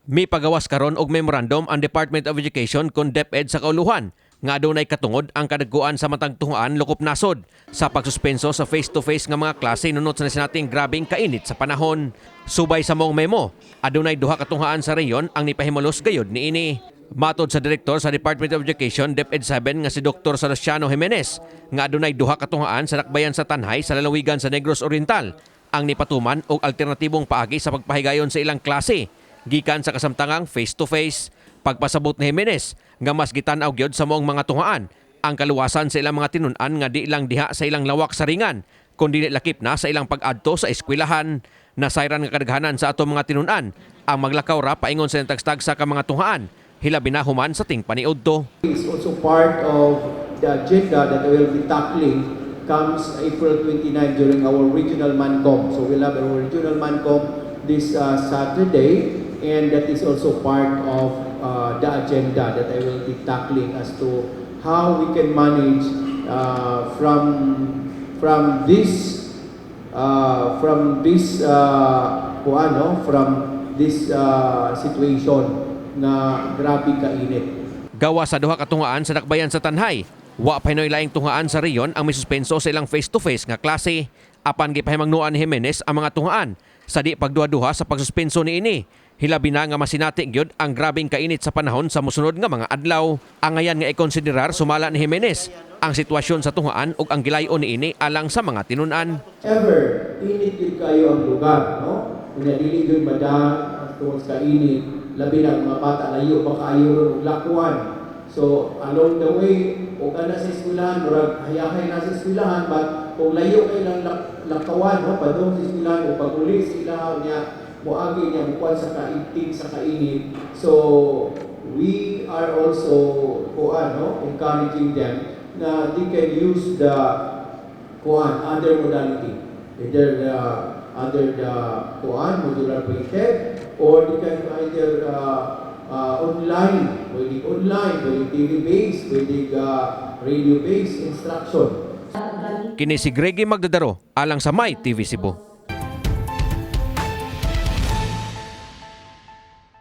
May pagawas karon og memorandum ang Department of Education kon DepEd sa kauluhan nga adunay katungod ang kadagkuan sa matang tungaan lokop nasod sa pagsuspenso sa face-to-face nga mga klase nunot sa nating grabeng kainit sa panahon. Subay sa mong memo, adunay duha ka tunghaan sa reyon ang nipahimulos gayud niini. Matod sa direktor sa Department of Education DepEd 7 nga si Dr. Salustiano Jimenez nga adunay duha ka tunghaan sa dakbayan sa Tanhay sa lalawigan sa Negros Oriental ang nipatuman og alternatibong paagi sa pagpahigayon sa ilang klase gikan sa kasamtangang face-to-face. Pagpasabot ni Jimenez nga mas gitan-aw gyud sa moong mga tungaan ang kaluwasan sa ilang mga tinun-an nga di lang diha sa ilang lawak sa ringan kundi lakip na sa ilang pag-adto sa eskwelahan. Nasayran nga kadaghanan sa atong mga tinun-an ang maglakaw ra paingon sa tagstag sa ka mga tungaan hilabi na human sa ting paniudto. It's also part of the agenda that we will be tackling comes April 29 during our regional MANCOM. So we'll have our regional MANCOM this Saturday, and that is also part of the agenda that I will be tackling as to how we can manage from this situation na grabe kainit. Gawa sa duha ka tungaan sa dakbayan sa Tanhay, wa pa hinoy laing tungaan sa reyon ang may suspenso sa ilang face-to-face nga klase. Apan gipahimangnuan ni Jimenez ang mga tungaan sa di pagduha-duha sa pagsuspenso niini. Hilabi na nga masinati gyud ang grabeng kainit sa panahon sa mosunod nga mga adlaw. Angayan nga ikonsiderar sumala ni Jimenez ang sitwasyon sa tungaan ug ang gilayon niini alang sa mga tinun-an. Ever, init yun kayo ang lugar, no? Kung nadili yun madaan tungkol sa init, labi na mga bata layo, baka ayaw ron lakuan. So, along the way, kung ka na sa eskwelahan, murag hayahay na sa eskwelahan, but kung layo kayo ng lakawan, no? Padong sa eskwelahan, o pag-uli sa eskwelahan niya, muagi niya, mukuan sa kaintig, sa kainit. So, we are also, encouraging them na they can use the other modality, either the modular printed, or they can either online, pwedeng TV-based, pwedeng radio-based instruction. Kini si Greggy Magdadaro alang sa My TV Cebu.